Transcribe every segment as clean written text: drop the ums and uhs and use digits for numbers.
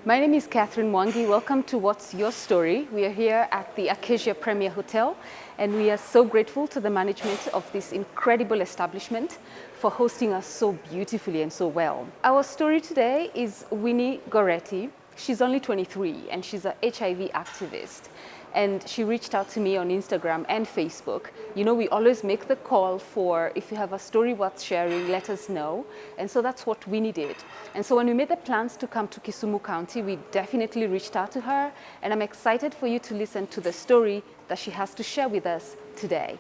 My name is Catherine Mwangi. Welcome to What's Your Story? We are here at the Acacia Premier Hotel, and we are so grateful to the management of this incredible establishment for hosting us so beautifully and so well. Our story today is Winnie Gorrety. She's only 23 and she's an HIV activist. And she reached out to me on Instagram and Facebook. You know, we always make the call for if you have a story worth sharing, let us know. And so that's what Winnie did. And so when we made the plans to come to Kisumu County, we definitely reached out to her. And I'm excited for you to listen to the story that she has to share with us today.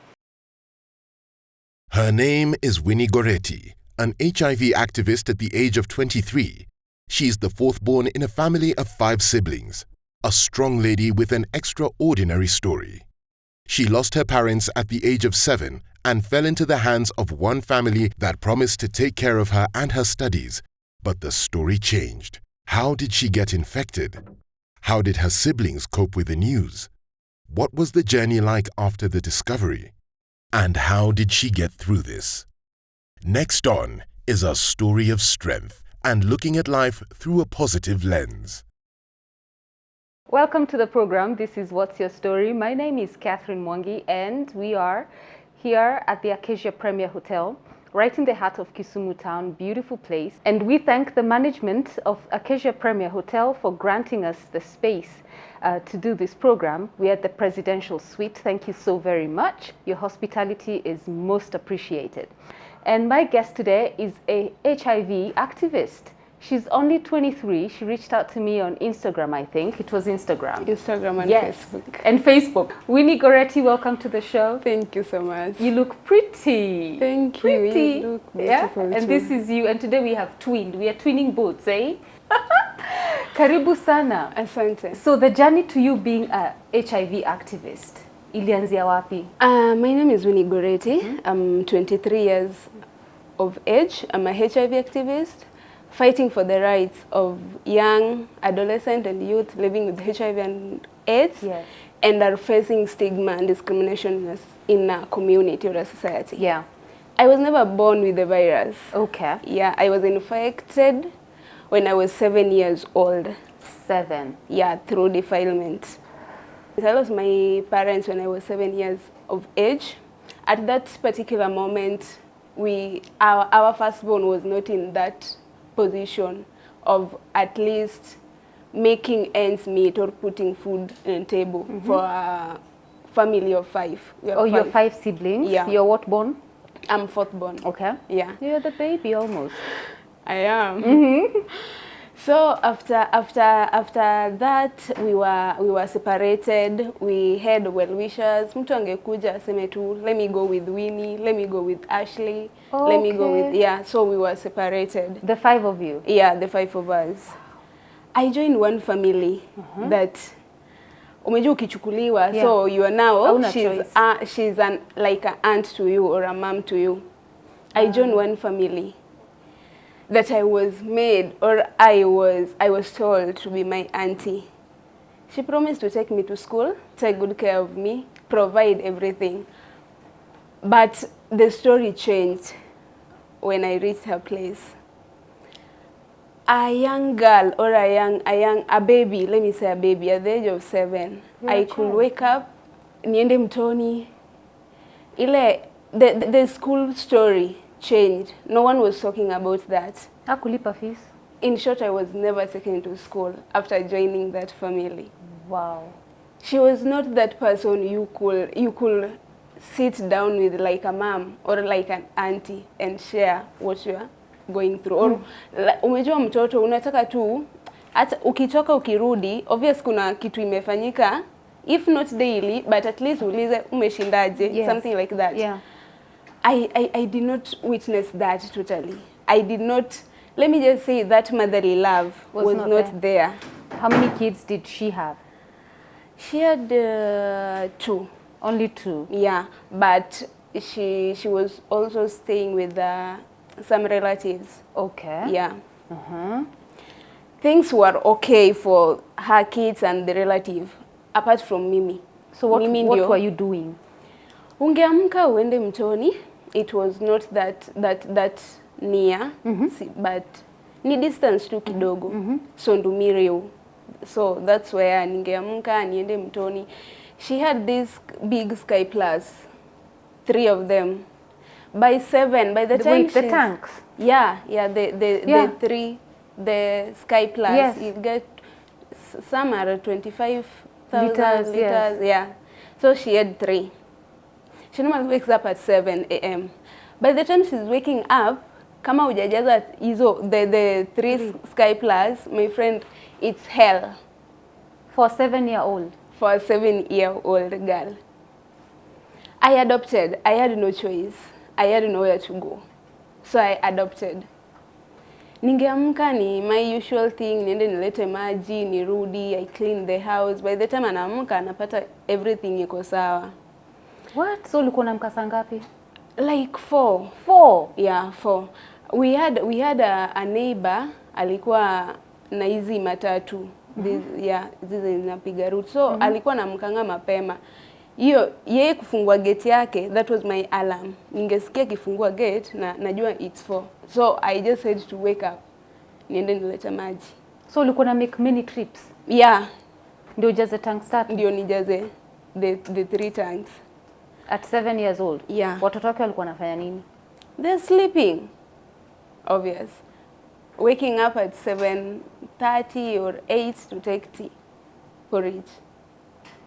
Her name is Winnie Gorrety, an HIV activist at the age of 23. She's the fourth born in a family of 5 siblings. A strong lady with an extraordinary story. She lost her parents at the age of 7 and fell into the hands of one family that promised to take care of her and her studies. But the story changed. How did she get infected? How did her siblings cope with the news? What was the journey like after the discovery? And how did she get through this? Next on is a story of strength and looking at life through a positive lens. Welcome to the program. This is What's Your Story? My name is Catherine Mwangi and we are here at the Acacia Premier Hotel, right in the heart of Kisumu town, beautiful place. And we thank the management of Acacia Premier Hotel for granting us the space to do this program. We are at the Presidential Suite. Thank you so very much. Your hospitality is most appreciated. And my guest today is a HIV activist. She's only 23. She reached out to me on Instagram, I think. It was Instagram. Instagram and yes. Facebook. And Facebook. Winnie Gorrety, welcome to the show. Thank you so much. You look pretty. Thank pretty. You. You look beautiful And too. this is you. And today we have twinned. We are twinning boats, eh? Karibu sana. Asante. So the journey to you being a HIV activist, ilianzia wapi? My name is Winnie Gorrety. I'm 23 years of age. I'm a HIV activist, fighting for the rights of young adolescent and youth living with HIV and AIDS, yes, and are facing stigma and discrimination in a community or a society. Yeah. I was never born with the virus. Okay. Yeah, I was infected when I was 7 years old. 7. Yeah, through defilement. I lost my parents when I was 7 years of age. At that particular moment, our firstborn was not in that position of at least making ends meet or putting food on the table for a family of 5. You're 5 siblings? Yeah. You're what born? I'm 4th born. Okay. Yeah. You're the baby almost. I am. So after that we were separated. We had well-wishers. Mtu angekuja aseme tu, let me go with Winnie, let me go with Ashley, let me go with, yeah. So we were separated. The 5 of you? Yeah, the 5 of us. I joined one family that umejua ukichukuliwa, yeah. So you are now, she's like an aunt to you or a mom to you. I joined one family that I was made, or I was told to be my auntie. She promised to take me to school, take good care of me, provide everything. But the story changed when I reached her place. A young girl or a baby, let me say a baby, at the age of 7, I could wake up, niende mtoni. The school story changed. No one was talking about that. Hakulipa fees? In short, I was never taken to school after joining that family. Wow. She was not that person you could sit down with like a mom or like an auntie and share what you are going through. Or umejua mtoto unataka tu hata ukitoka ukirudi, obvious kuna kitu imefanyika, if not daily but at least ulize umeshindaje, yes, something like that. Yeah. I did not witness that totally. I did not, let me just say that motherly love was not there. How many kids did she have? She had 2. Only 2? Yeah, but she was also staying with some relatives. Okay. Yeah. Things were okay for her kids and the relative, apart from Mimi. So what were you doing? Ungeamka uende mtoni. It was not that near, but ni distance tu kidogo. So Ndumireu. So that's where ningeamka niende mtoni. She had this big Sky Plus, 3 of them. By 7, by the time the tanks. Yeah, the 3, the Sky Plus. Yes. You get some are 25,000 liters. Yes. Yeah. So she had 3. She normally wakes up at 7 a.m. By the time she's waking up, kama hujajaza hizo the 3 Sky Plus, my friend, it's hell. For a 7-year-old. For a 7-year-old girl. I adopted. I had no choice. I had nowhere to go. So I adopted. Ningeamka ni my usual thing, niende nilete maji, nirudi, I clean the house. By the time anaamka anapata everything iko sawa. What? So ulikuwa unamka saa ngapi? Like 4. 4? Yeah, 4. We had a neighbor alikuwa na hizi matatu. Yeah, hizi zinapiga route. So alikuwa anamkanga mapema. Hiyo yeye kufungua gate yake, that was my alarm. Ningesikia kifungua gate na najua it's 4. So I just had to wake up. Niende nileta maji. So ulikuwa na make many trips? Yeah. Ndio ujaze tanks 3? Ndio nijaze the 3 tanks. At 7 years old? Yeah. Watoto wake walikuwa wanafanya nini? They're sleeping. Obvious. Waking up at 7:30 or 8 to take tea porridge.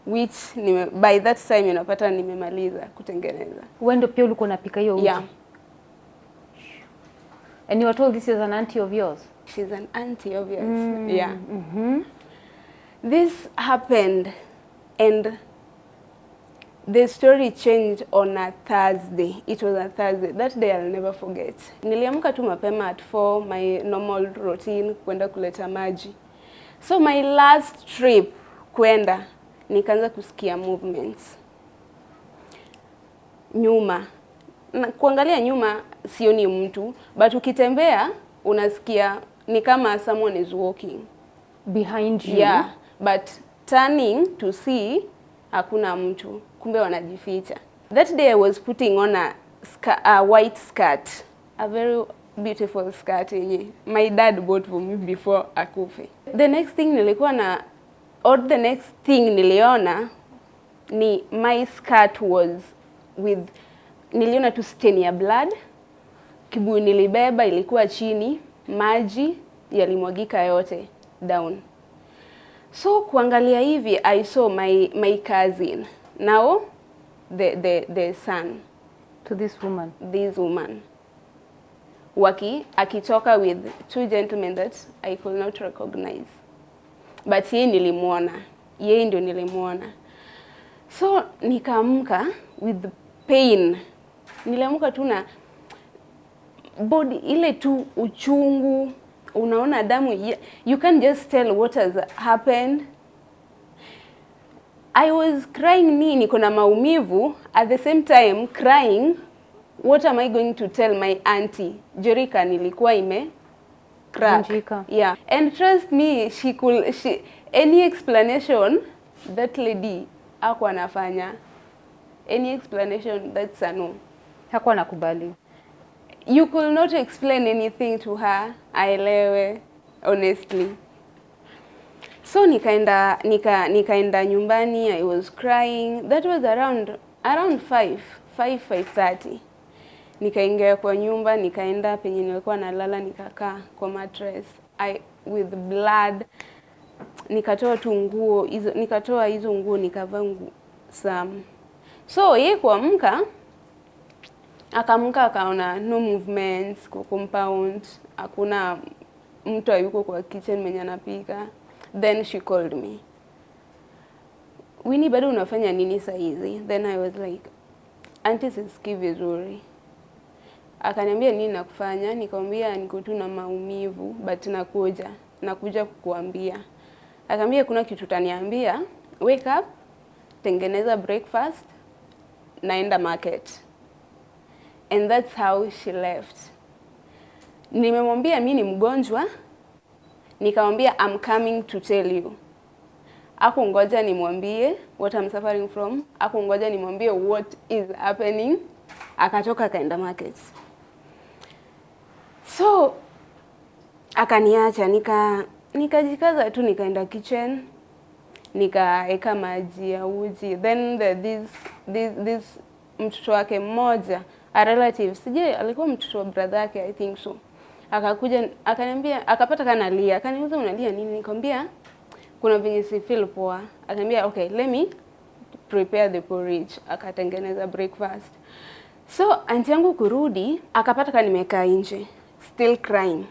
Which by that time unapata nimemaliza kutengeneza. Wewe ndio pia ulikuwa unapika hiyo uji? Yeah. And you were told this is an auntie of yours? She's an auntie of yours. Yeah. This happened and the story changed on a Thursday. It was a Thursday. That day I'll never forget. Niliamka tu mapema at 4, my normal routine, kwenda kuleta maji. So my last trip kwenda, nikaanza kusikia movements. Nyuma. Kuangalia nyuma sioni mtu, but ukitembea unasikia ni kama someone is walking behind you. Yeah, but turning to see hakuna mtu, kumbe wanajificha. That day I was putting on a white skirt, a very beautiful skirt yenye my dad bought for me before akufe. The next thing niliona ni my skirt was with, niliona tu stain ya blood. Kibuyu nilibeba ilikuwa chini, maji yalimwagika yote down. So kuangalia hivi, I saw my cousin, now the son to this woman. Akitoka with 2 gentlemen that I could not recognize. But yeye ndio nilimuona. So nikaamka with pain. Niliamka tu na body ile tu uchungu, unaona damu, you can't just tell what has happened. I was crying, niko na maumivu, at the same time crying, what am I going to tell my auntie? Jerika nilikuwa crack. Yeah. And trust me, any explanation that lady hakuwa anafanya. Any explanation, that's a no. Hakuwa nakubali. You could not explain anything to her, aelewe, honestly. So nikaenda nyumbani, I was crying. That was around 5:30. Nikaingia kwa nyumba, nikaenda penye nilikuwa nalala, nikakaa kwa mattress. With blood, nikatoa hizo nguo nikavaa some. So yeye kuamka, akaamka akaona no movements kwa compound, hakuna mtu yuko kwa kitchen mwenye anapika. Then she called me. Winnie, bado unafanya nini saa hizi? Then I was like, auntie sisikii vizuri. Akaniambia nini nakufanya? Nikamwambia niko tu na maumivu, but nakuja kukuambia. Akaniambia kuna kitu utaniambia, wake up, tengeneza breakfast, naenda market. And that's how she left. Nimemwambia mimi ni mgonjwa, nikamwambia I'm coming to tell you. Hakungoja nimwambie what I'm suffering from, hakungoja nimwambie what is happening, akatoka kaenda market. So akaniacha, nikajikaza tu, nikaenda kitchen, nikaeka maji ya uji. Then this mtoto wake mmoja, a relative, sije alikuwa mtoto wa brother yake, I think so. Akakuja akaniambia, akapata kanalia, akaniuliza unalia nini? Nikamwambia kuna venye si feel poa. Akaniambia okay, let me prepare the porridge. Akatengeneza breakfast. So aunti yangu kurudi, akapata nimekaa nje, still crying.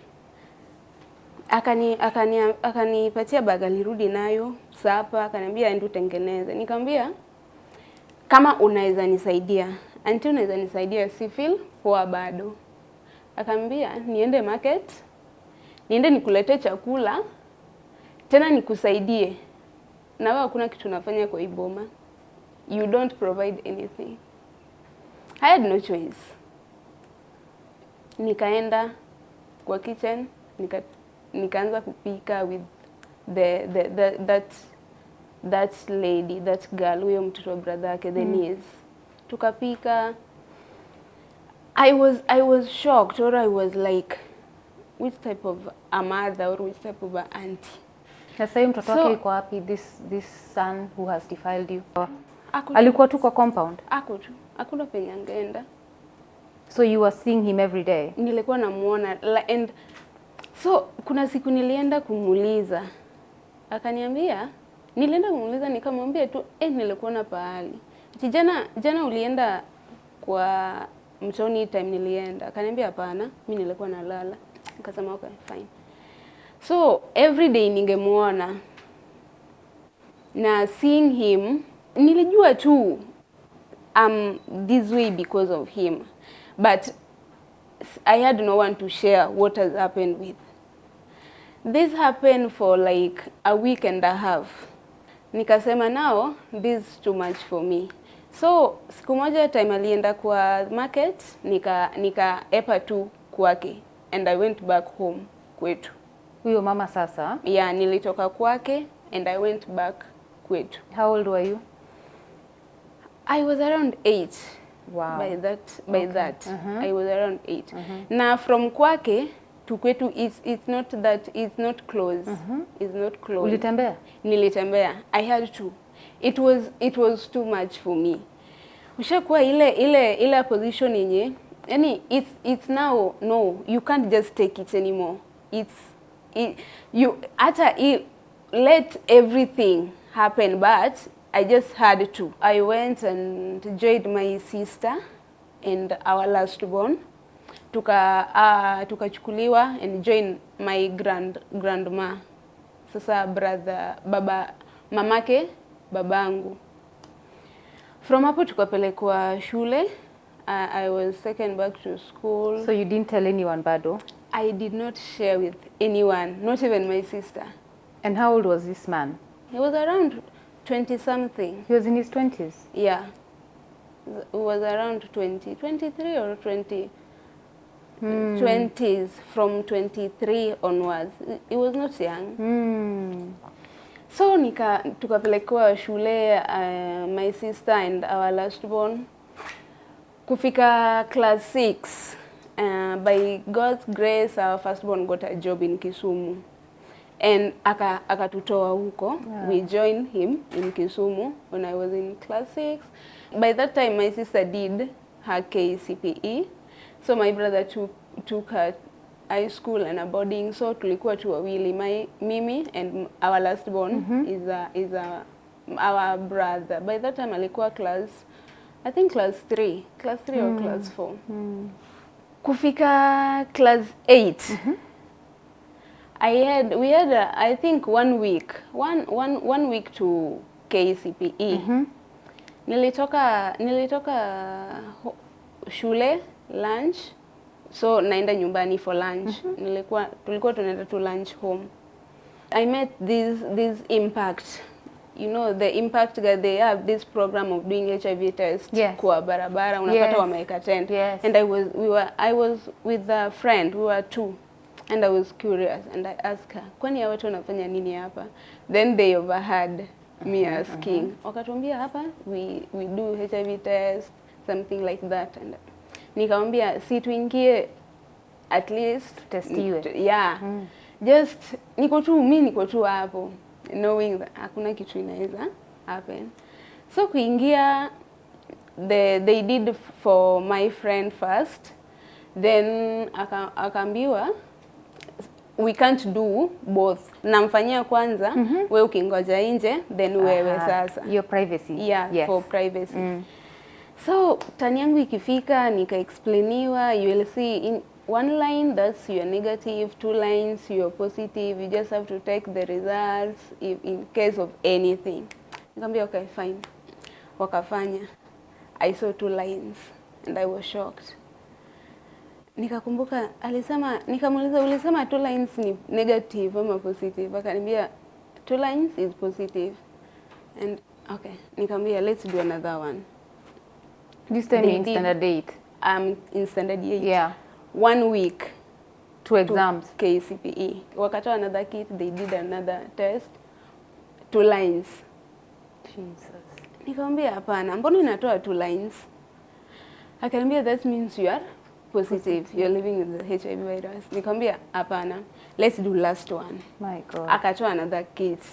Akanipatia bag, alirudi nayo sapa, akaniambia ende utengeneze. Nikamwambia kama unaweza nisaidia, aunti unaweza nisaidia, si feel poa bado. Akaniambia niende market, niende nikulete chakula, tena nikusaidie. Na wewe hakuna kitu unafanya kwa iboma. You don't provide anything. I had no choice. Nikaenda kwa kitchen, nikaanza kupika with that lady, that girl, huyo mtoto wa brother yake, the niece. Tukapika. I was shocked, or I was like, which type of a mother or which type of an auntie. Sasa hiyo mtoto wake yuko wapi, this son who has defiled you? Alikuwa tu kwa compound? Hakuna penye angeenda. So you were seeing him every day? Nilikuwa namuona, and so kuna siku nilienda kumuuliza. Akaniambia, nilienda kumuuliza nikamwambia tu, nilikuona pahali. Jana ulienda kwa mtoni time nilienda. Akaniambia hapana, mimi nilikuwa nalala. Nikasema okay, fine. So every day ningemuona. Na seeing him, nilijua tu this way because of him. But I had no one to share what has happened with. This happened for like a week and a half. Nikasema now, this is too much for me. So siku moja time alienda kwa market, nikaepa tu kwake, and I went back home kwetu. Huyo mama sasa? Yeah, nilitoka kwake and I went back kwetu. How old were you? I was around 8. Wow. By that I was around 8. Na from kwake to kwetu, it's not close. It's not close. Ulitembea? Nilitembea. I had to. It was too much for me. Ushakuwa ile position yenye, yani it's now, no, you can't just take it anymore. You let everything happen, but I just had to. I went and joined my sister and our last born. Tukachukuliwa and join my grandma. Sasa mamake babangu. From hapo tukapelekwa shule. I was taken back to school. So you didn't tell anyone bado? I did not share with anyone, not even my sister. And how old was this man? He was around 20 something. He was in his 20s? Yeah. He was around 23 or 20. 20s, from 23 onwards. He was not young. So tukapelekwa shule, my sister and our last born. Kufika class 6, by God's grace, our firstborn got a job in Kisumu. And akatutoa huko. Yeah. We joined him in Kisumu when I was in class 6. By that time, my sister did her KCPE. So my brother took her high school and a boarding. So tulikuwa tu wawili, Mimi and our last born is our brother. By that time alikuwa class 3 or class 4. Kufika class 8. We had I think 1 week to KCPE. Nilitoka shule lunch, so naenda nyumbani for lunch. Tulikuwa tunaenda to lunch home. I met this impact. You know the impact that they have this program of doing HIV test. Yes. Kwa barabara unapata wameweka tent. Yes. And I was with a friend, we were 2. And I was curious and I asked her, kwani ya watu wanafanya nini hapa? Then they overheard me asking. Wakatuambia hapa we do HIV test, something like that. And nikamwambia si tuingie at least testiwe. Yeah. Just niko tu hapo knowing that hakuna kitu inaweza happen. So kuingia, they did for my friend first, then akaambiwa we can't do both. Namfanyia kwanza, wewe ukingoja nje, then wewe sasa. Your privacy. Yeah, yes. For privacy. So turn yangu ikifika, nika-explainiwa, you will see in one line that's your negative, 2 lines you're positive, you just have to take the results if in case of anything. Nikamwambia okay, fine. Wakafanya. I saw 2 lines and I was shocked. Nikakumbuka alisema, nikamuuliza ulisema 2 lines ni negative ama positive? Akaniambia 2 lines is positive. And okay, nikamwambia let's do another one. This time in standard 8. In standard 8. Yeah. 1 week. 2 exams. KCPE. Wakatoa another kit, they did another test. 2 lines. Jesus. Nikamwambia hapana, mbona inatoa 2 lines? Akaniambia that means you are positive. You're living with the HIV virus. Nikamwambia hapana, let's do last one. My God. Akatoa another kit.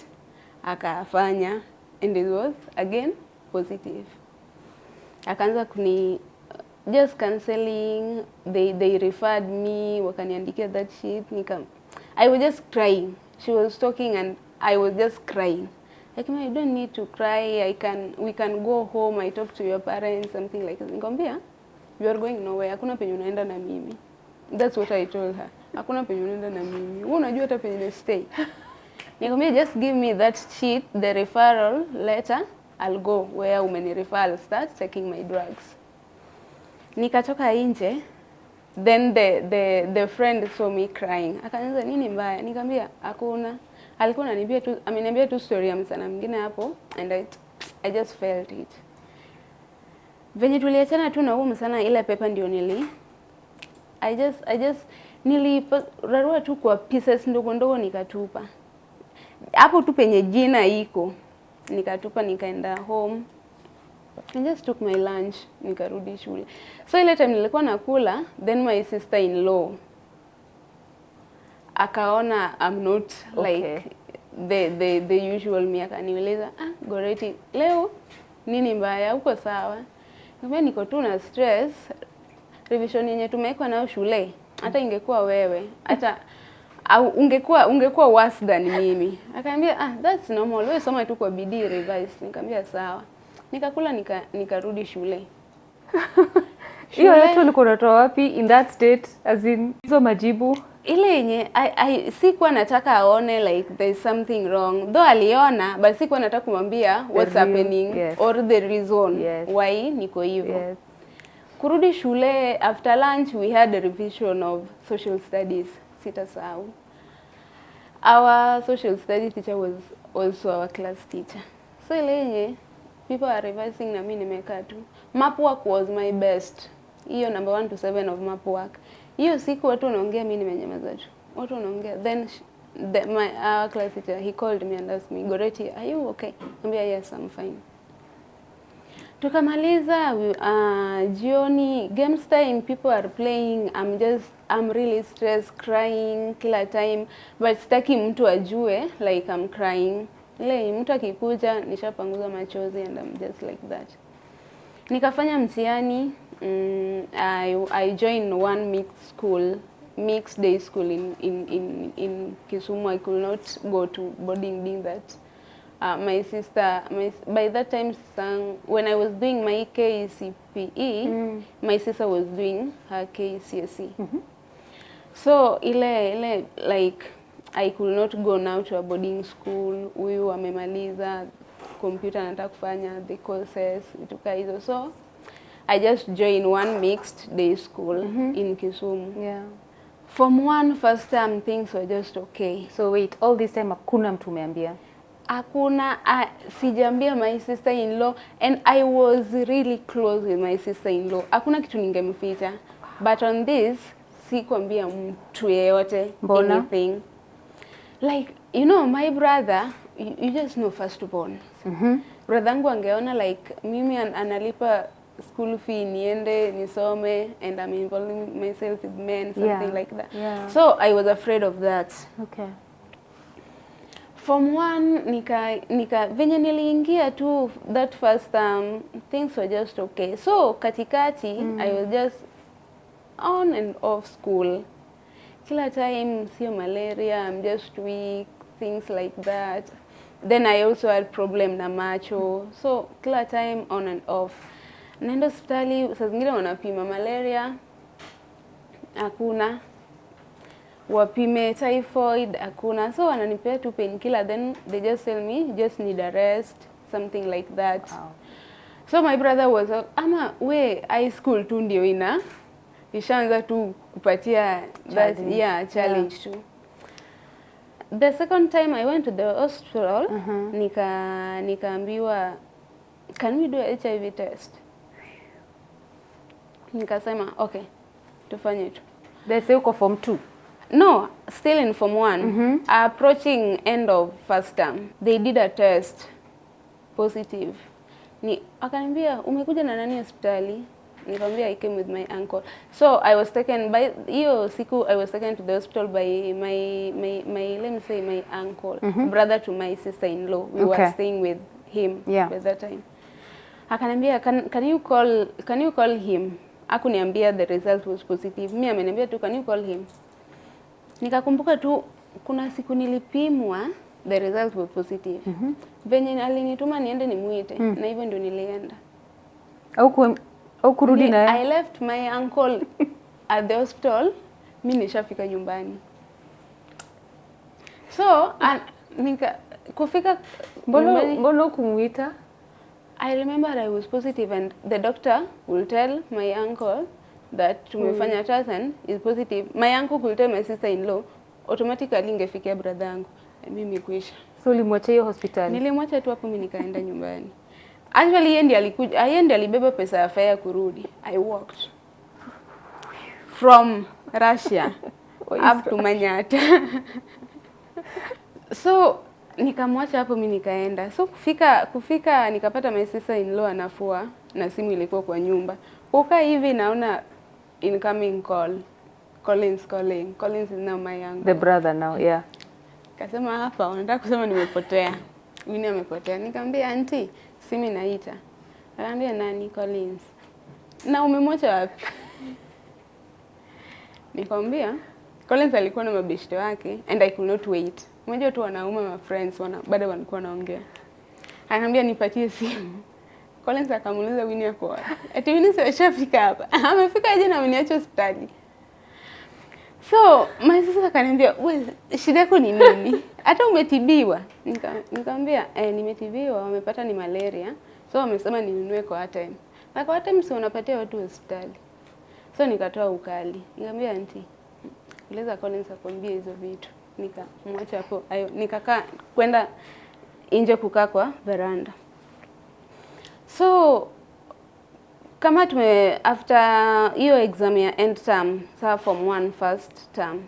Akafanya and it was again positive. Akaanza kuni just counseling, they referred me, wakaniandikia that sheet. I was just crying. She was talking and I was just crying. Like, you don't need to cry. We can go home. I talk to your parents, something like that. Nikamwambia, you are going nowhere. Hakuna penye unaenda na mimi. That's what I told her. Hakuna penye unaenda na mimi. Wewe unajua hata penye na stay. Nikamwambia, just give me that sheet, the referral letter. I'll go where umeni refer, I'll start taking my drugs. Nikatoka nje, then the friend saw me crying. Akaniuliza nini mbaya? Nikamwambia hakuna. Alikuwa ananiambia tu, ameniambia tu story ya msana mwingine hapo and I just felt it. Venye tuliachana tu na huo msana, ile pepa ndio I just nilirarua tu kwa pieces ndogo ndogo nikatupa. Hapo tu penye jina iko. Nikatupa, nikaenda home. I just took my lunch, nikarudi shule. So ile time nilikuwa nakula, then my sister-in-law akaona I'm not like the usual me, akaniuliza, Gorrety, leo nini mbaya, uko sawa? Nikamwambia niko tu na stress, revision yenye tumewekwa nayo shule, hata ingekuwa wewe, hata ungekuwa worse than mimi. Akaniambia that's normal, wewe soma tu kwa bidii revise. Nikamwambia sawa. Nikakula nikarudi shule. Hiyo yote ulikuwa unatoa wapi in that state, as in hizo majibu? Ile yenye sikuwa nataka aone like there's something wrong. Though aliona, but sikuwa nataka kumwambia what's happening or the reason why niko hivyo. Yes. Kurudi shule, after lunch we had a revision of social studies. Sitasahau. Our social studies teacher was also our class teacher. So ile yenye people are revising na mimi nimekaa tu. Map work was my best. Hiyo number 1 to 7 of map work. Hiyo siku watu wanaongea, mimi nimenyamaza tu. Watu wanaongea. Then our class teacher, he called me and asked me, Gorrety, are you okay? Niambia yes, I'm fine. Tukamaliza, jioni, games time, people are playing, I'm really stressed, crying kila time, but sitaki mtu ajue like I'm crying. Ile mtu akikuja nishapanguza machozi and I'm just like that. Nikafanya mtihani, I joined one mixed day school in Kisumu. I could not go to boarding being that my sister, by that time, when I was doing my KCPE, my sister was doing her KCSE. So ile like I could not go now to a boarding school. Huyu amemaliza computer, nataka kufanya the courses ituka hizo. So I just joined one mixed day school in Kisumu. Yeah. From one first term, things were just okay. So wait, all this time hakuna mtu umeambia? Hakuna, sijambia my sister-in-law, and I was really close with my sister-in-law. Hakuna kitu ningemficha. But on this, sikuambia mtu yeyote anything. Like, you know, my brother, you just know firstborn. Brother yangu angeona like mimi analipa school fee, niende, nisome, and I'm involving myself with men, something like that. Yeah. So I was afraid of that. Okay. Form 1, venye niliingia tu that first things were just okay. So katikati, I was just on and off school. Kila time, sio malaria, I'm just weak, things like that. Then I also had problem na macho. So kila time on and off. Naenda hospitali, saa zingine wanapima malaria, hakuna. Wapime typhoid, hakuna. So wananipea tu painkiller, then they just tell me, you just need a rest, something like that. Wow. So my brother was, ama we high school tu ndio ishaanza tu kupatia that challenge too. The second time I went to the hospital, nikaambiwa, can we do a HIV test? Nikasema, okay, tufanye tu. They say uko form 2? No, still in form 1. Approaching end of first term. They did a test, positive. Akaniambia, umekuja na nani hospitali? Nikamwambia, I came with my uncle. So I was taken by hiyo siku, I was taken to the hospital by my let me say my uncle, brother to my sister-in-law. We were staying with him at that time. Akaniambia, can you call him? Hakuniambia the result was positive. Mimi ameniambia tu, can you call him? Nikakumbuka tu kuna siku nilipimwa, the result was positive. Venye alinituma niende nimuite, na hivyo ndio nilienda. Au kurudi naye? I left my uncle at the hospital, mimi nishafika nyumbani. So, kufika mbona kumuita? I remember I was positive and the doctor will tell my uncle that tumefanya test and is positive. My uncle will tell my sister-in-law, automatically ingefikia brother yangu. Mimi kuisha. So ulimwacha hiyo hospitali? Nilimwacha tu hapo, mimi nikaenda nyumbani. Actually yeye ndiye alikuja, yeye ndiye alibeba pesa ya fare kurudi. I walked from Russia up to Manyata. So nikamwacha hapo, mimi nikaenda. So kufika nikapata my sister-in-law anafua na simu ilikuwa kwa nyumba. Kukaa hivi naona incoming call. Collins calling. Collins is now my uncle. The brother now, yeah. Kasema hapa, unataka kusema nimepotea. Winnie amepotea. Nikamwambia auntie, simu inaita. Akaniambia nani? Collins. Na umemwacha wapi? Nikamwambia Collins alikuwa na mabeshte wake and I could not wait. Unajua tu wanaume ma friends bado walikuwa wanaongea. Akaniambia nipatie simu. Collins akamuuliza Winnie yako wapi? Ati Winnie sashafika hapa. Amefika aje na ameniacha hospitali. So, my sister akaniambia, "Wewe shida yako ni nini? Hata umetibiwa?" Nikamwambia, nimetibiwa, wamepata ni malaria. So wamesema ninunue kwa time. Na kwa time si unapatia watu hospitali. So nikatoa ukali. Nikamwambia auntie, uliza Collins akwambie hizo vitu. Nikamwacha hapo. Nikakaa kwenda nje kukaa kwa veranda. So kama after hiyo exam ya end term, saa form 1 first term.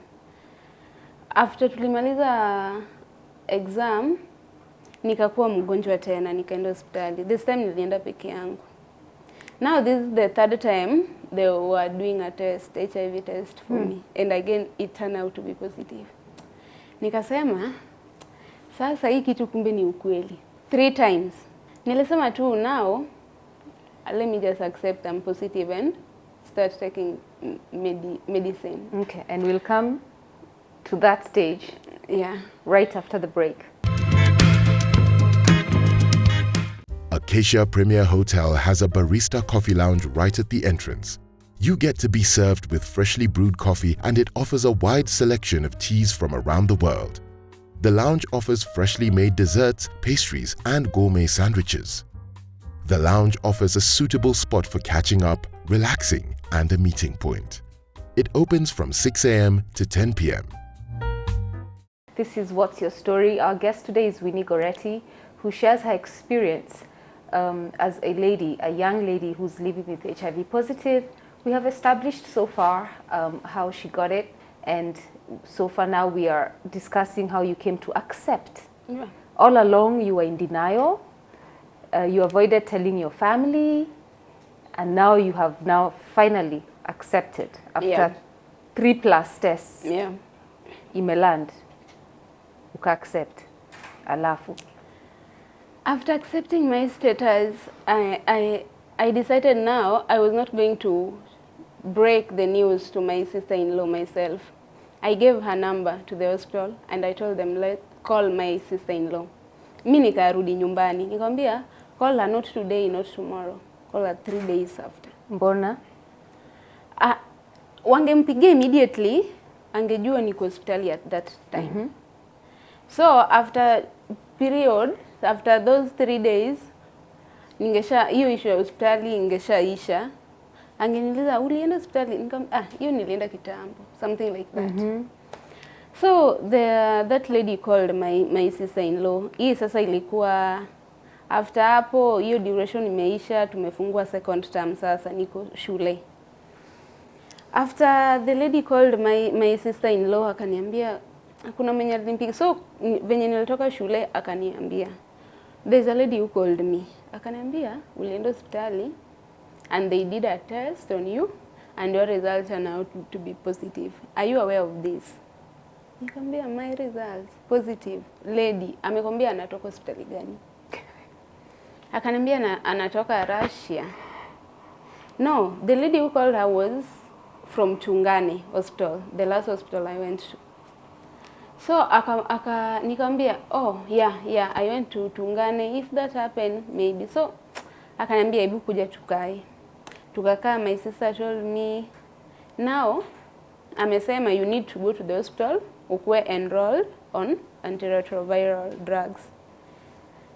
After tulimaliza exam, nikakuwa mgonjwa tena, nikaenda hospitali. This time nilienda peke yangu. Now this is the third time they were doing a test, HIV test for me. And again it turned out to be positive. Nikasema, sasa hii kitu kumbe ni ukweli. 3 times. Nilisema tu now, let me just accept I'm positive and start taking medicine. Okay, and we'll come to that stage. Yeah. Right after the break. Acacia Premier Hotel has a barista coffee lounge right at the entrance. You get to be served with freshly brewed coffee and it offers a wide selection of teas from around the world. The lounge offers freshly made desserts, pastries, and gourmet sandwiches. The lounge offers a suitable spot for catching up, relaxing, and a meeting point. It opens from 6 a.m. to 10 p.m. This is What's Your Story. Our guest today is Winnie Gorrety, who shares her experience as a young lady who's living with HIV positive. We have established so far how she got it, and so far now we are discussing how you came to accept. Yeah. All along you were in denial. You avoided telling your family, And now you have now finally accepted after 3+ tests. Yeah. Imeland. Uka accept. Alafu. After accepting my status, I decided now I was not going to break the news to my sister-in-law myself. I gave her number to the hospital and I told them, let's call my sister-in-law. Mimi nikarudi nyumbani. Nikamwambia, call her not today, not tomorrow. Call her 3 days after. Mbona? Wangempigia immediately, angejua niko hospitali at that time. So after those 3 days, hiyo issue ya hospitali ingeshaisha. Angeniuliza ulienda hospitali? Hiyo nilienda kitambo, something like that. So that lady called my sister-in-law. Hii sasa ilikuwa after hapo hiyo duration imeisha, tumefungua second term sasa niko shule. After the lady called my sister-in-law akaniambia kuna mwenye alimpiga. So venye nilitoka shule akaniambia there's a lady who called me. Akaniambia ulienda hospitali and they did a test on you and your results turned out to be positive. Are you aware of this? Nikamwambia my results positive. Lady amekwambia anatoka hospitali gani? Akaniambia anatoka Russia. No, the lady who called her was from Chungane hospital, the last hospital I went to. So nikamwambia, oh yeah, I went to Chungane. If that happened, maybe. So akaniambia hebu kuja tukae. Tukakaa, my sister told me, now amesema you need to go to the hospital, ukuwe enrolled on antiretroviral drugs.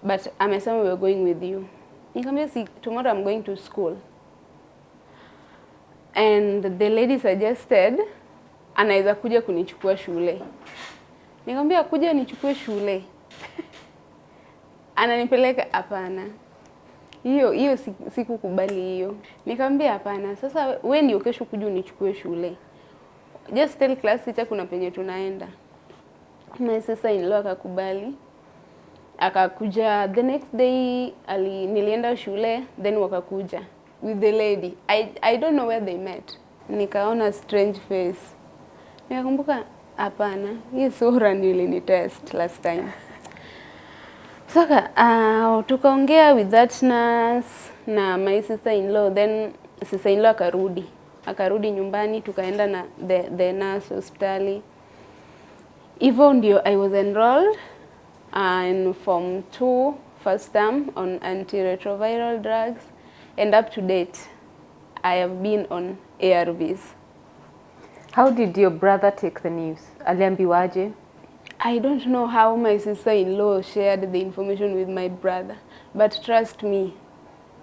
But amesema we're going with you. Nikamwambia see, tomorrow I'm going to school. And the lady suggested anaweza kuja kunichukua shule. Nikamwambia kuja nichukue shule. Ananipeleka hapana. Hiyo sikukubali hiyo. Nikamwambia hapana. Sasa wewe ndio kesho kuja unichukue shule. Just tell class teacher kuna penye tunaenda. My sister-in-law akakubali. Akakuja the next day nilienda shule, then wakakuja with the lady. I don't know where they met. Nikaona strange face. Nikakumbuka hapana, hii sura ndio ilini test last time. Saka tukaongea with that nurse na my sister-in-law, then sister-in-law akarudi nyumbani, tukaenda na the nurse hospitali. Hivyo ndio I was enrolled in Form 2 first term on antiretroviral drugs, and up to date I have been on ARVs. How did your brother take the news? Aliambiwaje? I don't know how my sister-in-law shared the information with my brother, but trust me,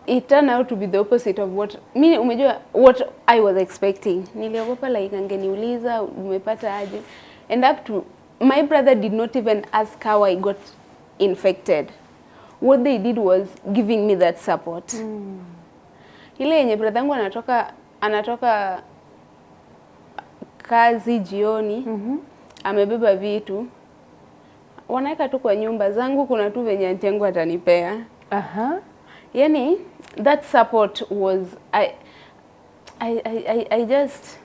it turned out to be the opposite of what I was expecting. Niliogopa like angeniuliza umepata aje, and up to my brother did not even ask how I got infected. What they did was giving me that support. Ile yenye brother yangu anatoka kazi jioni, amebeba vitu, wanaeka tu kwa nyumba zangu, kuna tu venye aunti yangu atanipea. Yani that support was I just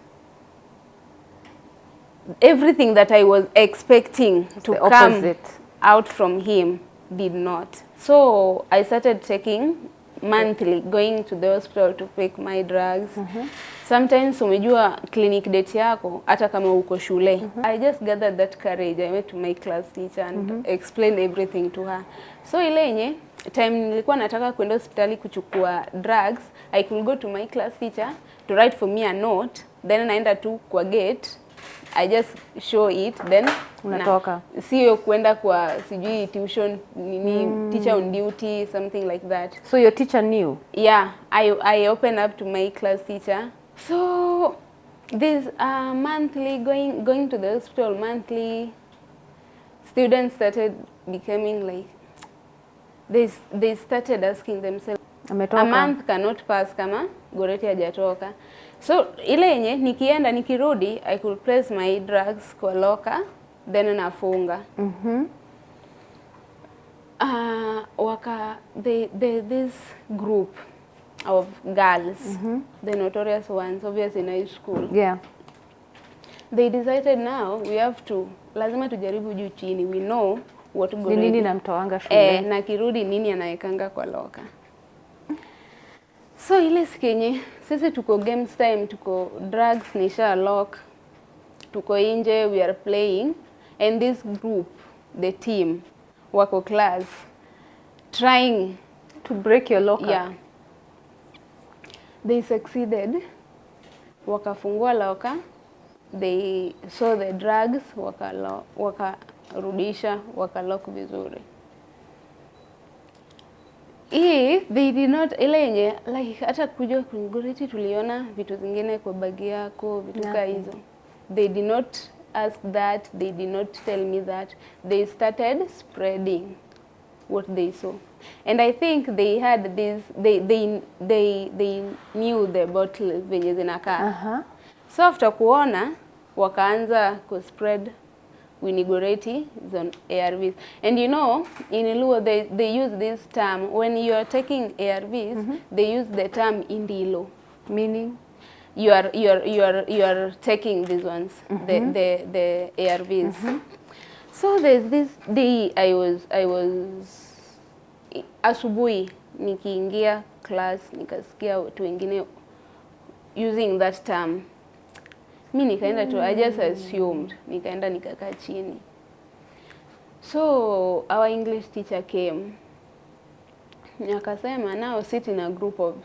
everything that I was expecting to come out from him did not. So I started taking monthly, going to the hospital to pick my drugs. Sometimes umejua clinic date yako hata kama uko shule. I just gathered that courage. I went to my class teacher and explained everything to her. So ile yenye time nilikuwa nataka kwenda hospitali kuchukua drugs, I could go to my class teacher to write for me a note, then naenda tu kwa gate, I just show it, then unatoka. Sio kwenda kwa sijui tuition teacher on duty, something like that. So your teacher knew? Yeah, I opened up to my class teacher. So this monthly going to the hospital monthly, students started becoming like they started asking themselves, ametoka. A month cannot pass kama Gorrety hajatoka. So ile yenye nikienda nikirudi, I could place my drugs kwa locker, then nafunga. This group of girls, the notorious ones, obviously in high school. Yeah. They decided now we have to, lazima tujaribu juu chini. We know what Gorrety. Nini namtoanga shule. Na kirudi nini anaekanga kwa loka. So ile sikenye, sisi tuko games time, tuko drugs, nisha lock, tuko inje, we are playing. And this group, the team, wako class, trying to break your locker. Yeah. They succeeded. Wakafungua locker. They saw the drugs, wakarudisha, wakalock vizuri. They did not, ile yenye, like, hata kuja kwenye Gorrety tuliona vitu zingine kwa bagi yako, vitu kama hizo. They did not ask that, they did not tell me that. They started spreading what they saw. And I think they had this, they knew the bottle venye zinakaa. So after kuona, wakaanza kuspread Winnie Gorrety on ARVs. And you know, in Luo, they use this term, when you are taking ARVs, they use the term indilo. Meaning? You are taking these ones, the ARVs. So there's this day I was asubuhi nikiingia class nikasikia watu wengine using that term. Mi nikaenda tu, I just assumed, nikaenda nikakaa chini. So our English teacher came. Akasema, now sit in a group of,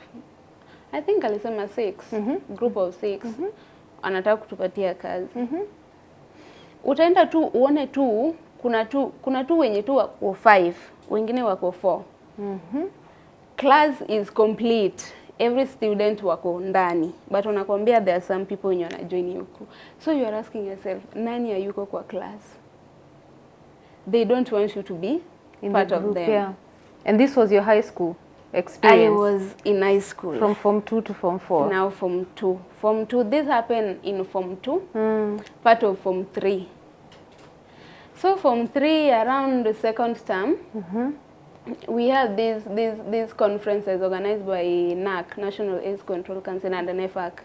I think alisema 6, group of 6. Anataka kutupatia kazi. Utaenda tu uone tu kuna tu wenye tu wako 5, wengine wako 4. Class is complete. Every student wako ndani, but unakwambia there are some people wenye wanajoin huku. So you are asking yourself, nani hayuko kwa class? They don't want you to be in part of them. Yeah. And this was your high school experience? I was in high school. From Form 2 to Form 4? Now Form 2. Form 2, this happened in Form 2, part of Form 3. So Form 3, around the second term, we had these conferences organized by NAC, National AIDS Control Council, and the NEFAC,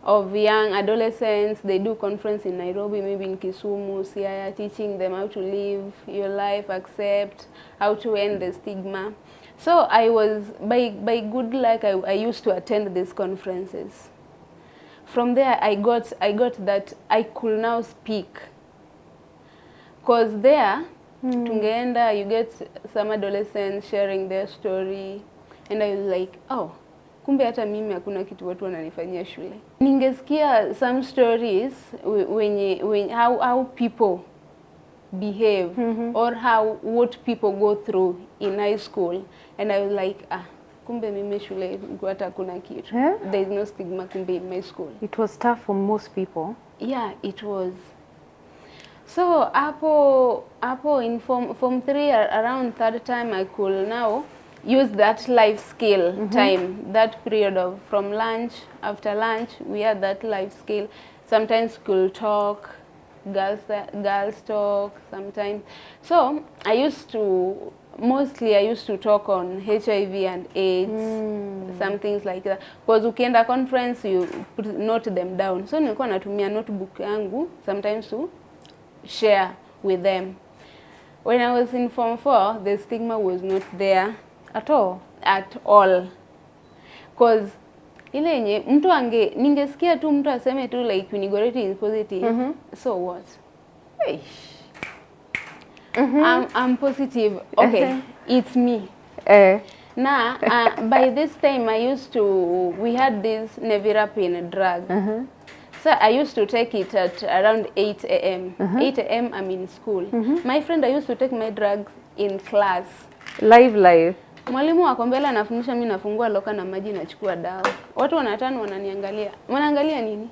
of young adolescents. They do conference in Nairobi, maybe in Kisumu, Siaya, teaching them how to live your life, accept, how to end the stigma. So I was, by good luck, I used to attend these conferences. From there, I got that I could now speak. Because there, tungeenda, you get some adolescents sharing their story, and I was like, oh, kumbe hata mimi hakuna kitu watu wananifanyia shule. Ningesikia some stories how people behave, or what people go through in high school, and I was like, kumbe mimi shule hata hakuna kitu. There is no stigma kumbe in my school. It was tough for most people. Yeah, it was. So apo in form 3, around third time, I could now use that life skill time, that period of from lunch, after lunch, we had that life skill. Sometimes school talk, girls talk, sometimes. So I used to talk on HIV and AIDS, some things like that. Because ukienda conference, you note them down. So nilikuwa natumia notebook yangu sometimes to share with them. When I was in Form 4, the stigma was not there at all. At all. Because ile yenye ningesikia tu mtu aseme tu like Winnie Gorrety is positive. So what? I'm positive. Okay, it's me. Now, by this time we had this nevirapine drug. So I used to take it at around 8 a.m. 8 a.m. I'm in school. My friend, I used to take my drugs in class. Live. Mwalimu wako mbele anafundisha, mimi nafungua loka na maji nachukua dawa. Watu wanatano wananiangalia. Wanaangalia nini?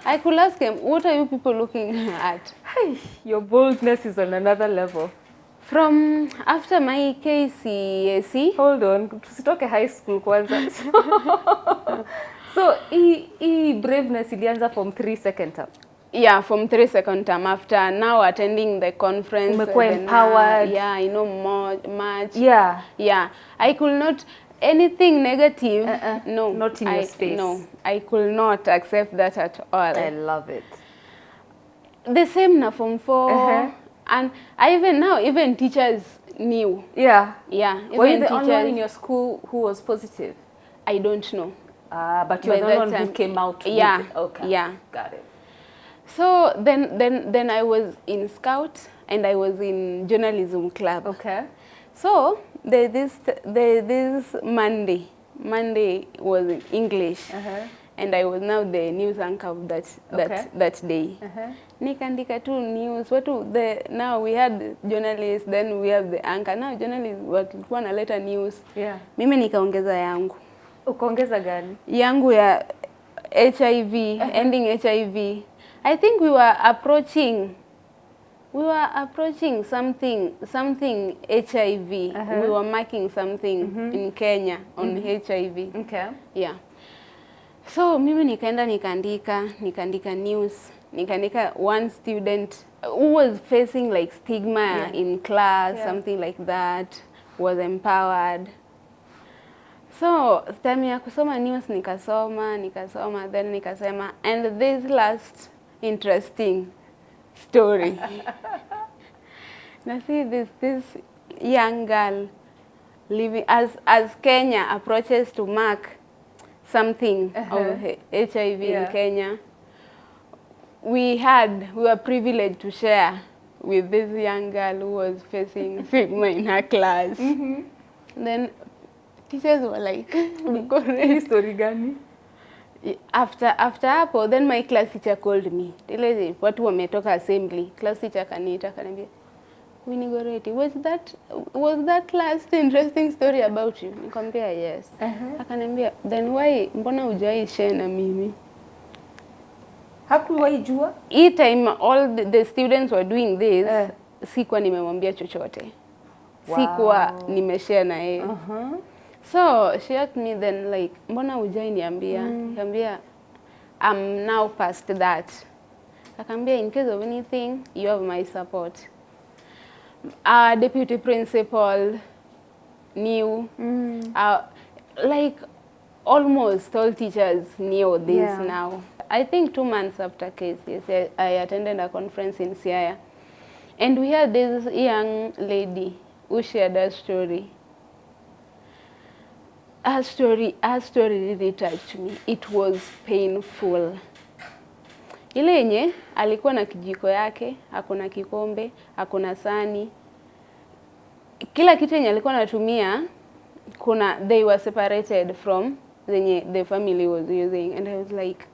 I could ask him, what are you people looking at? Your boldness is on another level. From after my KCSE. Hold on, tusitoke high school kwanza. So, braveness ilianza Form 3 second term? Yeah, Form 3 second term. After now attending the conference. Umekuwa empowered. Yeah, I know much. Yeah. Yeah. I could not, anything negative, no. Not in your space. No, I could not accept that at all. I love it. The same na form 4. And even teachers knew. Yeah. Yeah. Were you the only one in your school who was positive? I don't know. But you were the one who came out. Yeah. Okay. Yeah. Got it. So then I was in Scout and I was in journalism club. Okay. So this Monday was in English, and I was now the news anchor of that day. Nikaandika tu news. Now we had journalists, then we have the anchor. Now journalists walikuwa naleta news. Yeah. Mimi nikaongeza yangu. Ukaongeza gani? Yangu ya HIV, ending HIV. I think we were approaching something HIV. We were marking something in Kenya on HIV. Okay. Yeah. So mimi nikaenda nikaandika news. Nikaandika one student who was facing like stigma in class, something like that, was empowered. So time ya kusoma news nikasoma then nikasema, and this last interesting story. Now see this young girl living as Kenya approaches to mark something of HIV in Kenya. We were privileged to share with this young girl who was facing stigma in her class. Then teachers were like, story gani? After hapo, then my class teacher called me. Watu wametoka assembly. Class teacher kaniita akaniambia, Winnie Gorrety, was that last interesting story about you? Nikamwambia yes. Akaniambia, then why mbona hujai share na mimi? Hakuwahi jua? Hii time all the students were doing this, sikuwa nimemwambia chochote. Sikuwa nimeshare na yeye. So she asked me then like, mbona hujai niambia? Nikamwambia, I'm now past that. Akaniambia, in case of anything, you have my support. Our deputy principal knew. Like almost all teachers knew this now. I think 2 months after case, I attended a conference in Siaya. And we had this young lady who shared her story. Her story really touched me. It was painful. Ile yenye alikuwa na kijiko yake, hakuna kikombe, hakuna sani. Kila kitu yenye alikuwa anatumia, they were separated from the family was using, and I was like,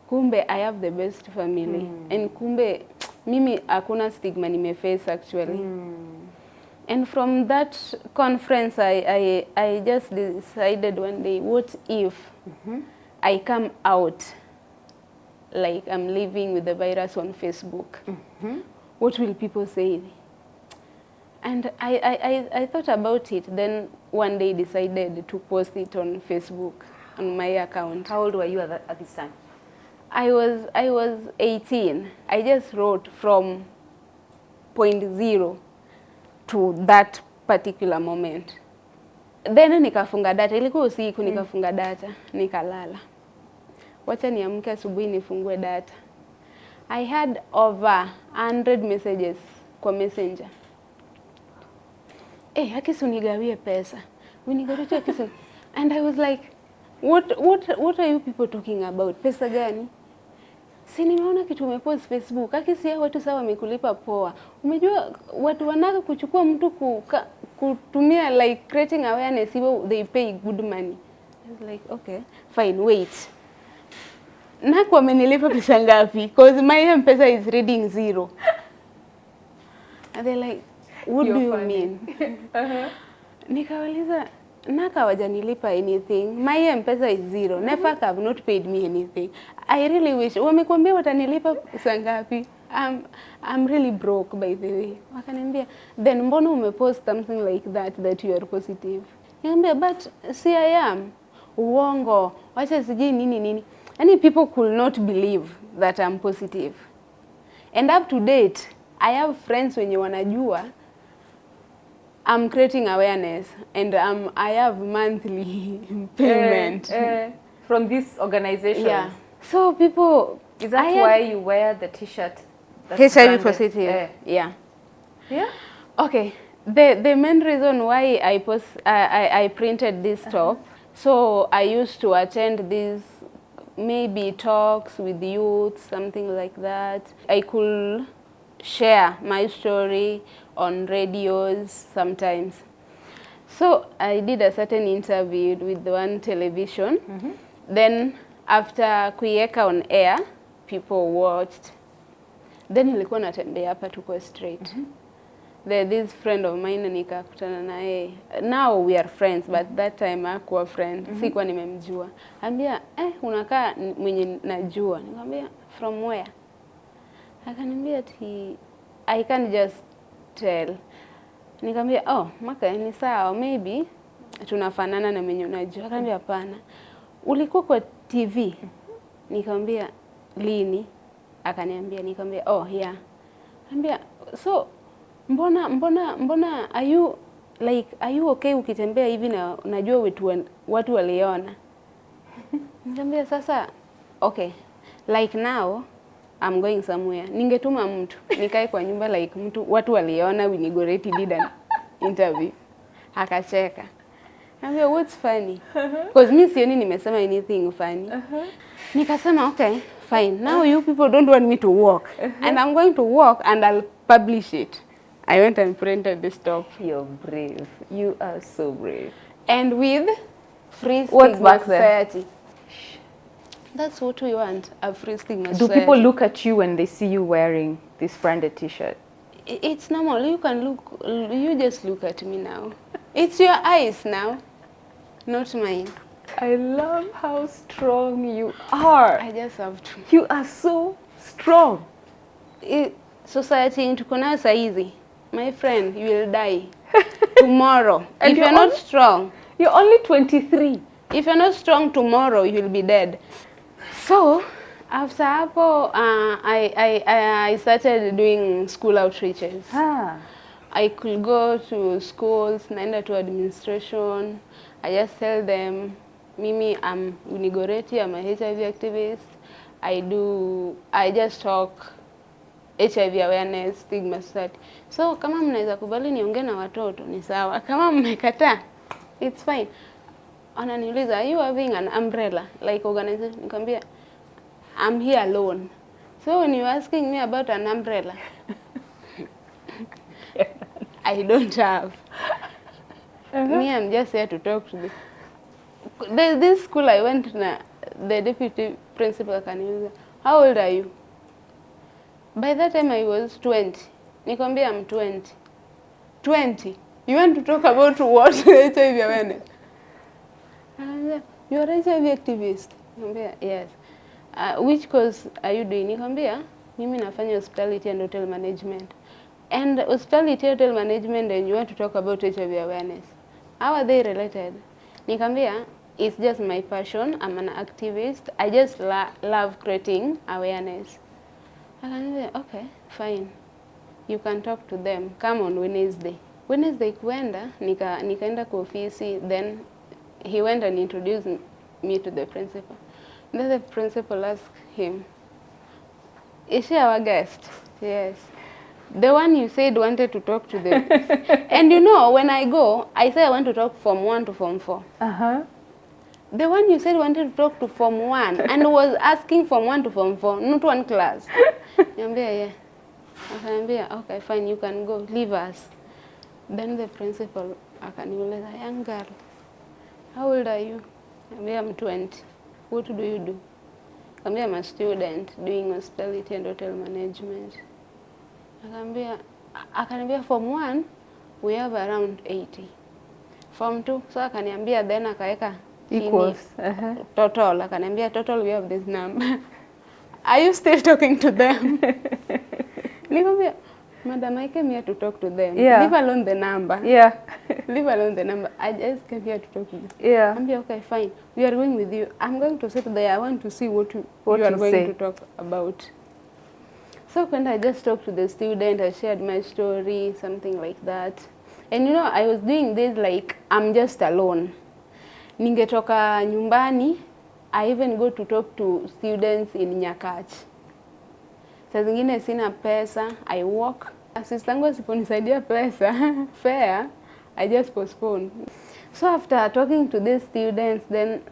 kumbe I have the best family. And kumbe mimi hakuna stigma nimeface actually. And from that conference, I just decided one day, what if I come out like I'm living with the virus on Facebook? What will people say? And I thought about it. Then one day decided to post it on Facebook, on my account. How old were you at this time? I was 18. I just wrote from point 0 to that particular moment. Then nikafunga data. Ilikuwa usiku nikafunga data, nikalala. Wacha niamke asubuhi nifungue data. I had over 100 messages kwa Messenger. Hakisu nigawie pesa. Winigorety hakisu. And I was like, what are you people talking about? Pesa gani? Si nimeona kitu umepost Facebook. Hakisi ya watu sawa wamekulipa poa. Umejua watu wanaka kuchukua mtu kutumia like creating awareness, even they pay good money. I was like, okay, fine, wait. Naku wamenilipa pesa ngapi? Because my M-Pesa is reading 0. And they're like, what do you mean? Nikawaliza, Naka hawajanilipa anything. My M-Pesa is 0. Never have not paid me anything. I really wish. Wamekwambia watanilipa pesa ngapi? I'm really broke by the way. Wakaniambia, then mbona umepost something like that you are positive? Niambia, but see I am. Uongo. Wacha sijui nini. Any people could not believe that I'm positive. And up to date, I have friends wenye wanajua I'm creating awareness, and I have monthly payment from this organization. Yeah. So people, is that why you wear the T-shirt? HIV positive. Yeah. Yeah. Okay. The main reason why I printed this top. So I used to attend these maybe talks with youth, something like that. I could share my story on radios sometimes. So I did a certain interview with one television. Then after kuiweka on air, people watched. Then nilikuwa natembea hapa tuko straight. This friend of mine nikakutana naye. Now we are friends, but that time hakuwa friend. Sikuwa nimemjua. Ambia, unakaa mwenye najua. Nikamwambia, from where? Akaniambia ati I can't just tell. Nikamwambia, maka ni sawa, maybe tunafanana na mwenye unajua. Akaniambia hapana. Ulikuwa kwa TV? Nikamwambia lini? Akaniambia, nikamwambia yeah. Akaniambia so mbona are you okay ukitembea hivi na unajua watu waliona? Nikamwambia sasa okay, like now I'm going somewhere. Ningetuma mtu nikae kwa nyumba like watu waliona Winnie Gorrety did an interview. Akacheka. Nikamwambia what's funny? Because mimi sioni nimesema anything funny. Nikasema okay, fine. Now you people don't want me to walk. And I'm going to walk and I'll publish it. I went and printed this top. You're brave. You are so brave. And with free What's stigma back there? society. That's what we want, a free stigma Do society. people look at you when they see you wearing this branded T-shirt? It's normal. You can look, you just look at me now. It's your eyes now, not mine. I love how strong you are. I just have to. You are so strong. Society tuko nayo saizi. My friend, you will die tomorrow. And if you're not strong. You're only 23. If you're not strong tomorrow, you'll be dead. So, after hapo, I started doing school outreaches. I could go to schools, naenda to administration. I just tell them, Mimi, I'm Winnie Gorrety, I'm a HIV activist. I just talk HIV awareness, stigma society. So, kama mnaweza kubali niongee na watoto, ni sawa. Kama mmekataa, it's fine. Ananiuliza, are you having an umbrella, like organization? Nikamwambia, I'm here alone. So, when you're asking me about an umbrella, I don't have. Me, I'm just here to talk to this school I went to, the deputy principal akaniuliza, how old are you? By that time I was 20. Nikamwambia I'm 20. 20? You want to talk about what? HIV awareness? You're an HIV activist? Nikamwambia yes. Which course are you doing? Nikamwambia mimi nafanya hospitality and hotel management. And hospitality hotel management, and you want to talk about HIV awareness. How are they related? Nikamwambia it's just my passion. I'm an activist. I just love creating awareness. Akaniambia okay, fine. You can talk to them. Come on Wednesday. Wednesday kuenda, nikaenda kwa ofisi, then he went and introduced me to the principal. Then the principal asked him, is she our guest? Yes. The one you said wanted to talk to them. And you know, when I go, I say I want to talk from 1 to form 4. The one you said wanted to talk to form 1 and was asking from 1 to form 4, not one class. Niambia, yeah. Akaniambia, okay, fine, you can go, leave us. Then the principal akaniuliza, young girl, how old are you? Niambia, I'm 20. What do you do? Niambia, I'm a student doing hospitality and hotel management. Akaniambia, form 1, we have around 80. Form 2, so akaniambia, then akaeka equals. Total, akaniambia, total we have this number. Are you still talking to them? Nikamwambia, madam, I came here to talk to them. Yeah. Leave alone the number. Yeah. Leave alone the number. I just came here to talk to them. Yeah. I'm okay, fine. We are going with you. I'm going to sit there. I want to see what you are going to talk about. So when I just talked to the student, I shared my story, something like that. And you know, I was doing this like I'm just alone. Ningetoka nyumbani, I even go to talk to students in Nyakach. Saa zingine sina pesa, I walk. Sistangu asiponisaidia pesa, fare, I just postpone. So after talking to these students, then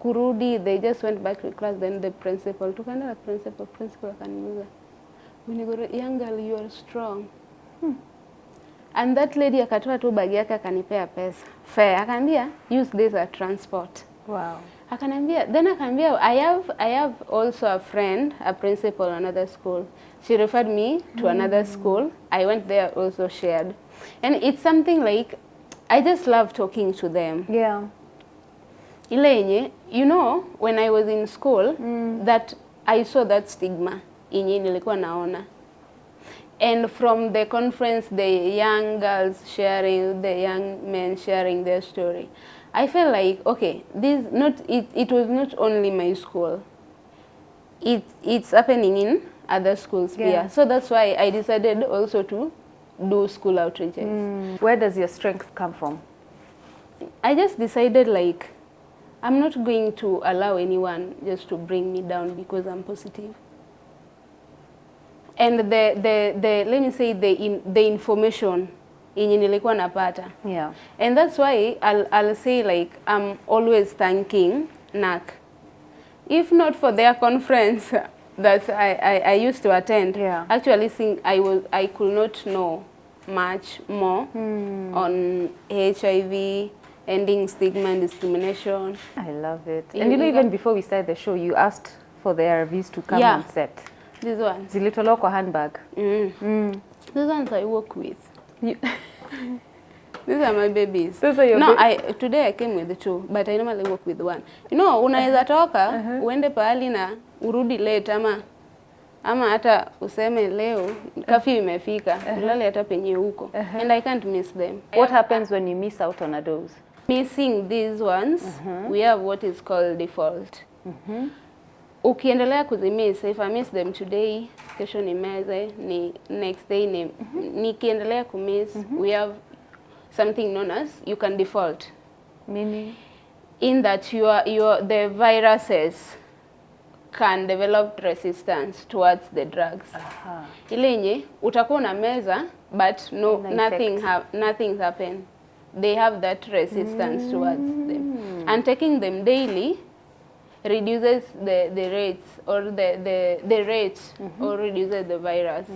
kurudi, they just went back to class, then the principal, tukaenda na principal akaniuliza, Winnie Gorrety, young girl, you are strong. And that lady akatoa tu bagi yake akanipea pesa. Fare, akaniambia, use this as transport. Wow. Akaniambia, then akaniambia, I have also a friend, a principal, another school. She referred me to another school. I went there also shared. And it's something like, I just love talking to them. Yeah. Ile yenye, you know, when I was in school, that I saw that stigma yenye nilikuwa naona. And from the conference, the young girls sharing, the young men sharing their story, I felt like, okay, it was not only my school. It's happening in other schools here. So that's why I decided also to do school outreaches. Where does your strength come from? I just decided like, I'm not going to allow anyone just to bring me down because I'm positive. And let me say the information yenye nilikuwa napata. Yeah. And that's why I'll say like I'm always thanking NAC. If not for their conference that I used to attend, actually I could not know much more on HIV, ending stigma and discrimination. I love it. And you know, even before we started the show, you asked for the ARVs to come on set. These ones. Zilitolewa kwa handbag. These ones I work with. These are my babies. Those are your today I came with the two, but I normally work with one. You know, unaweza toka, uende pahali na urudi late ama hata useme leo curfew imefika, ulale hata penye huko. And I can't miss them. What happens when you miss out on a dose? Missing these ones, we have what is called default. Ukiendelea kuzimiss, if I miss them today, kesho nimeze, next day nikiendelea kumiss, we have something known as you can default. Meaning? In that the viruses can develop resistance towards the drugs. Ile yenye utakuwa na meza but nothing's happened. They have that resistance towards them. And taking them daily reduces the rates or the rates or reduces the virus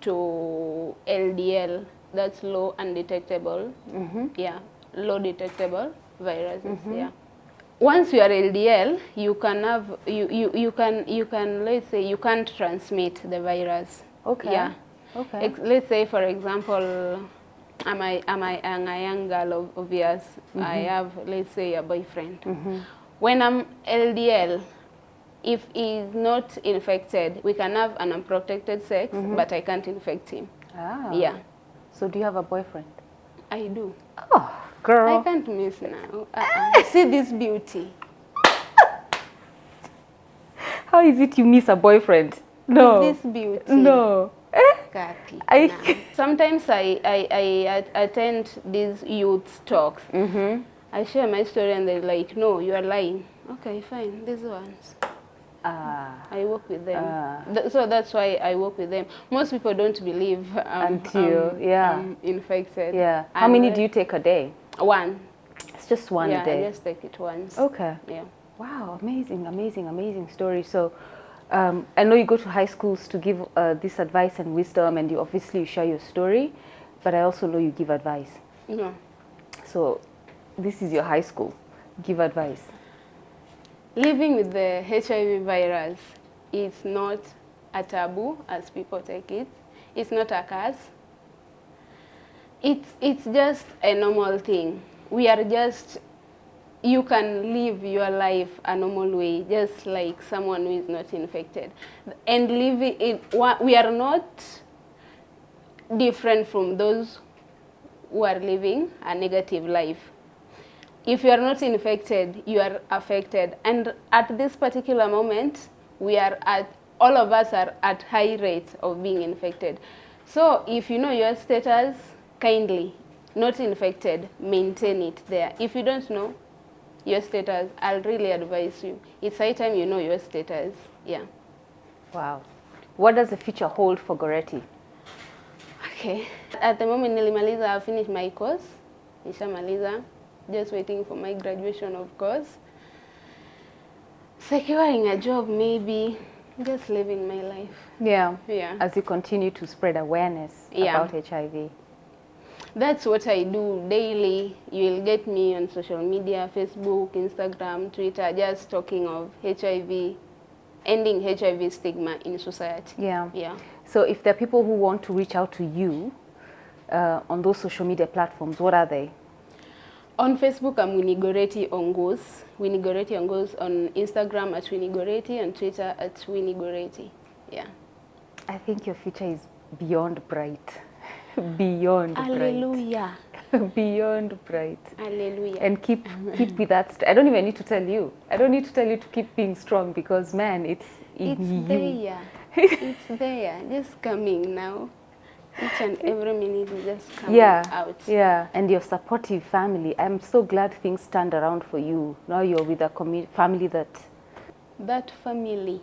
to LDL. That's low undetectable. Low detectable viruses. Once you are LDL, you can have you can let's say you can't transmit the virus. Okay. Let's say for example, I'm a young girl obvious. I have, let's say, a boyfriend. When I'm LDL, if he's not infected, we can have an unprotected sex, but I can't infect him. Yeah. So do you have a boyfriend? I do. Oh, girl. I can't miss now. See this beauty. How is it you miss a boyfriend? No. This beauty. No. Sometimes I attend these youth talks. I share my story and they're like, no, you are lying. Okay, fine, these ones. I work with them. So that's why I work with them. Most people don't believe until I'm infected. Yeah. How many do you take a day? One. It's just one a day? Yeah, I just take it once. Okay. Yeah. Wow, amazing, amazing, amazing story. So I know you go to high schools to give this advice and wisdom, and you obviously share your story, but I also know you give advice. Yeah. So this is your high school. Give advice. Living with the HIV virus is not a taboo as people take it. It's not a curse. It's just a normal thing. We are just, you can live your life a normal way, just like someone who is not infected. And living we are not different from those who are living a negative life. If you are not infected, you are affected. And at this particular moment, all of us are at high rates of being infected. So if you know your status, kindly not infected, maintain it there. If you don't know your status, I'll really advise you. It's high time you know your status. Yeah. Wow. What does the future hold for Gorrety? Okay. At the moment, nilimaliza, I've finished my course. Nishamaliza. Just waiting for my graduation, of course. Securing a job, maybe. Just living my life. Yeah. Yeah. As you continue to spread awareness about HIV. That's what I do daily. You'll get me on social media, Facebook, Instagram, Twitter, just talking of HIV, ending HIV stigma in society. Yeah. Yeah. So if there are people who want to reach out to you on those social media platforms, what are they? On Facebook, I'm Winnie Gorrety Ongos. Winnie Gorrety Ongos. On Instagram at Winnie Gorrety, on Twitter at Winnie Gorrety. Yeah. I think your future is beyond bright. Beyond Hallelujah. bright. Beyond bright. Hallelujah. And keep with that. I don't even need to tell you. I don't need to tell you to keep being strong because, man, it's in you. There. It's there. Just coming now. Each and every minute is just coming out. Yeah. And your supportive family. I'm so glad things turned around for you. Now you're with a family that... That family.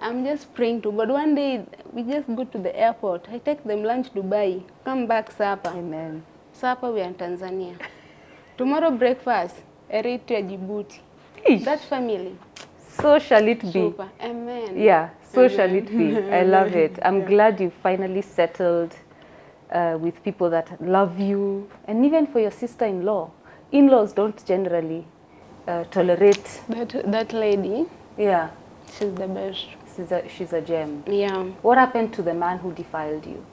I'm just praying to God. One day, we just go to the airport. I take them lunch Dubai. Come back supper. Amen. Supper, we are in Tanzania. Tomorrow breakfast, Eritrea, Djibouti. That family. So shall it be. Super. Amen. Yeah, so Amen. shall it be. I love it. I'm glad you finally settled with people that love you. And even for your sister-in-law. In-laws don't generally tolerate. That lady. Yeah. She's the best. She's a gem. Yeah. What happened to the man who defiled you?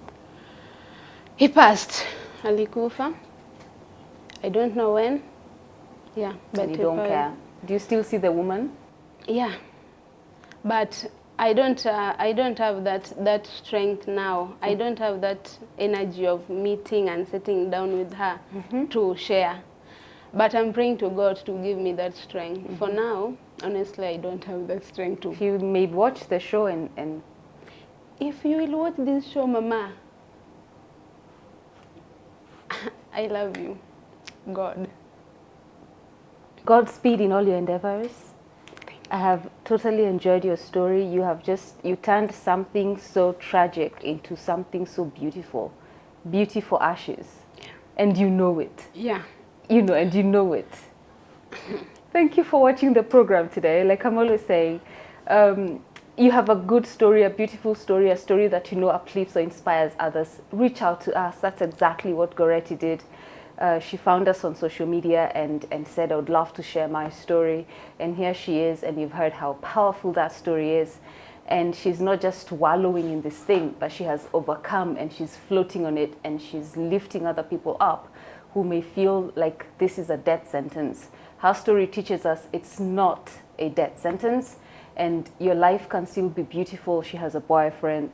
He passed. Alikufa. I don't know when. Yeah. But And you don't care. Do you still see the woman? Yeah. But I don't have that strength now. I don't have that energy of meeting and sitting down with her to share. But I'm praying to God to give me that strength. For now, honestly, I don't have that strength to. You may watch the show and... If you will watch this show, Mama, I love you, God. Godspeed in all your endeavors. I have totally enjoyed your story. You turned something so tragic into something so beautiful. Beauty for ashes. Yeah. And you know it. Yeah. You know it. Thank you for watching the program today. Like I'm always saying, you have a good story, a beautiful story, a story that you know uplifts or inspires others. Reach out to us. That's exactly what Gorrety did. She found us on social media and said, I would love to share my story. And here she is, and you've heard how powerful that story is. And she's not just wallowing in this thing, but she has overcome and she's floating on it and she's lifting other people up who may feel like this is a death sentence. Her story teaches us it's not a death sentence and your life can still be beautiful. She has a boyfriend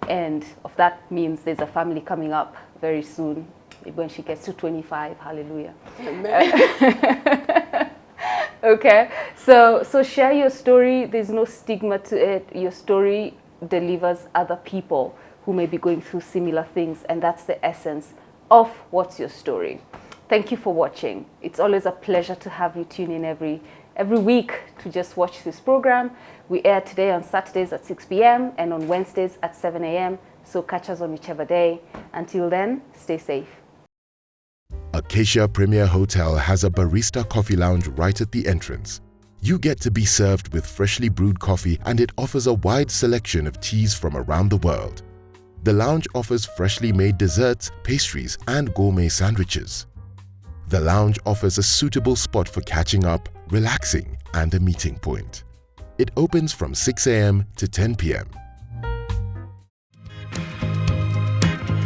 and of that means there's a family coming up very soon when she gets to 25. Hallelujah. Amen. Okay, so share your story. There's no stigma to it. Your story delivers other people who may be going through similar things, and that's the essence of What's Your Story. Thank you for watching. It's always a pleasure to have you tune in every week to just watch this program. We air today on Saturdays at 6 p.m. and on Wednesdays at 7 a.m. So catch us on whichever day. Until then, stay safe. Acacia Premier Hotel has a barista coffee lounge right at the entrance. You get to be served with freshly brewed coffee and it offers a wide selection of teas from around the world. The lounge offers freshly made desserts, pastries, and gourmet sandwiches. The lounge offers a suitable spot for catching up, relaxing, and a meeting point. It opens from 6 a.m. to 10 p.m.